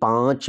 $5